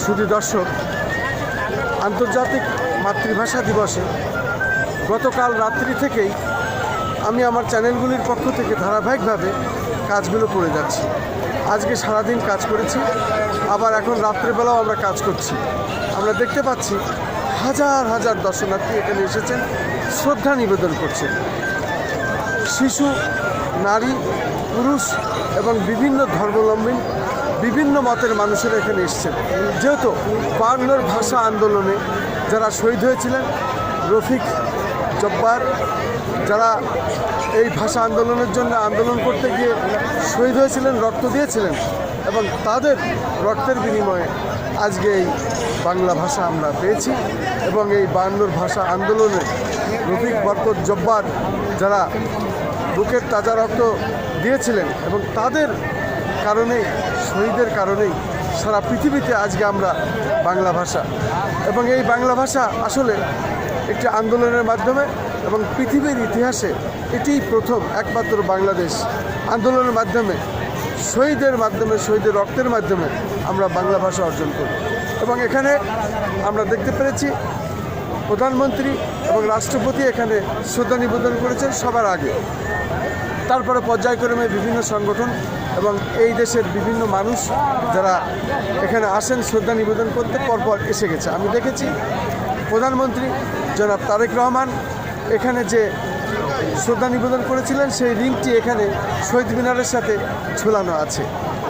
শুধু দর্শক, আন্তর্জাতিক মাতৃভাষা দিবসে গতকাল রাত্রি থেকেই আমি আমার চ্যানেলগুলির পক্ষ থেকে ধারাবাহিকভাবে কাজগুলো করে যাচ্ছি। আজকে সারাদিন কাজ করেছি, আবার এখন রাত্রেবেলাও আমরা কাজ করছি। আমরা দেখতে পাচ্ছি হাজার হাজার দর্শনার্থী এখানে এসেছেন, শ্রদ্ধা নিবেদন করছেন। শিশু, নারী, পুরুষ এবং বিভিন্ন ধর্মাবলম্বী, বিভিন্ন মতের মানুষেরা এখানে এসেছেন। যেহেতু 52 ভাষা আন্দোলনে যারা শহীদ হয়েছিলেন, রফিক, জব্বার, যারা এই ভাষা আন্দোলনের জন্য আন্দোলন করতে গিয়ে শহীদ হয়েছিলেন, রক্ত দিয়েছিলেন, এবং তাদের রক্তের বিনিময়ে আজকে এই বাংলা ভাষা আমরা পেয়েছি। এবং এই 52 ভাষা আন্দোলনে রফিক, বরকত, জব্বার যারা বুকের তাজা রক্ত দিয়েছিলেন, এবং তাদের কারণেই, শহীদের কারণেই সারা পৃথিবীতে আজকে আমরা বাংলা ভাষা, এবং এই বাংলা ভাষা আসলে একটি আন্দোলনের মাধ্যমে এবং পৃথিবীর ইতিহাসে এটিই প্রথম, একমাত্র বাংলাদেশ আন্দোলনের মাধ্যমে, শহীদের রক্তের মাধ্যমে আমরা বাংলা ভাষা অর্জন করি। এবং এখানে আমরা দেখতে পেরেছি প্রধানমন্ত্রী এবং রাষ্ট্রপতি এখানে শ্রদ্ধা নিবেদন করেছেন সবার আগে। তারপরে পর্যায়ক্রমে বিভিন্ন সংগঠন এবং এই দেশের বিভিন্ন মানুষ যারা এখানে আসেন শ্রদ্ধা নিবেদন করতে পরপর এসে গেছে। আমি দেখেছি প্রধানমন্ত্রী জনাব তারেক রহমান এখানে যে শ্রদ্ধা নিবেদন করেছিলেন, সেই রিংটি এখানে শহীদ মিনারের সাথে ঝুলানো আছে।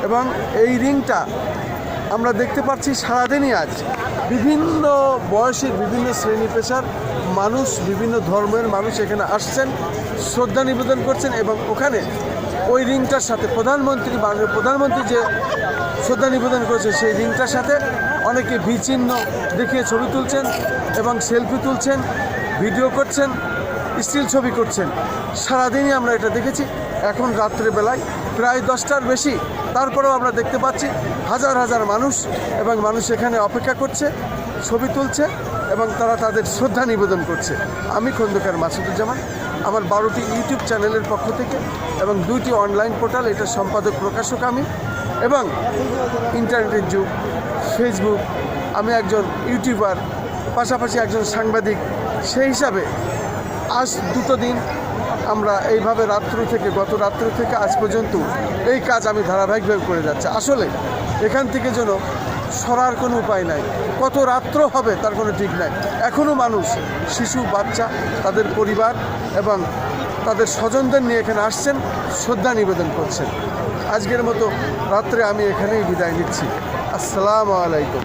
এবং এই রিংটা আমরা দেখতে পাচ্ছি সারাদিনই আজ বিভিন্ন বয়সের, বিভিন্ন শ্রেণী পেশার মানুষ, বিভিন্ন ধর্মের মানুষ এখানে আসছেন, শ্রদ্ধা নিবেদন করছেন। এবং ওখানে ওই রিংটার সাথে প্রধানমন্ত্রী যে শ্রদ্ধা নিবেদন করেছে, সেই রিংটার সাথে অনেকে ভি চিহ্ন দেখিয়ে ছবি তুলছেন এবং সেলফি তুলছেন, ভিডিও করছেন, স্টিল ছবি করছেন। সারাদিনই আমরা এটা দেখেছি। এখন রাত্রেবেলায় প্রায় 10টার বেশি, তারপরেও আমরা দেখতে পাচ্ছি হাজার হাজার মানুষ, এবং মানুষ এখানে অপেক্ষা করছে, ছবি তুলছে এবং তারা তাদের শ্রদ্ধা নিবেদন করছে। আমি খন্দকার মাসুদুজ্জামান, আমার 12টি ইউটিউব চ্যানেলের পক্ষ থেকে এবং 2টি অনলাইন পোর্টাল, এটা সম্পাদক প্রকাশক আমি, এবং ইন্টারনেটের যুগ, ফেসবুক, আমি একজন ইউটিউবার, পাশাপাশি একজন সাংবাদিক। সেই হিসাবে আজ 2টো দিন আমরা এইভাবে গত রাত্র থেকে আজ পর্যন্ত এই কাজ আমি ধারাবাহিকভাবে করে যাচ্ছি। আসলে এখান থেকে যেন সরার কোনো উপায় নাই, কত রাত্র হবে তার কোনো ঠিক নাই। এখনও মানুষ, শিশু, বাচ্চা, তাদের পরিবার এবং তাদের স্বজনদের নিয়ে এখানে আসছেন, শ্রদ্ধা নিবেদন করছেন। আজকের মতো রাত্রে আমি এখানেই বিদায় নিচ্ছি। আসসালামু আলাইকুম।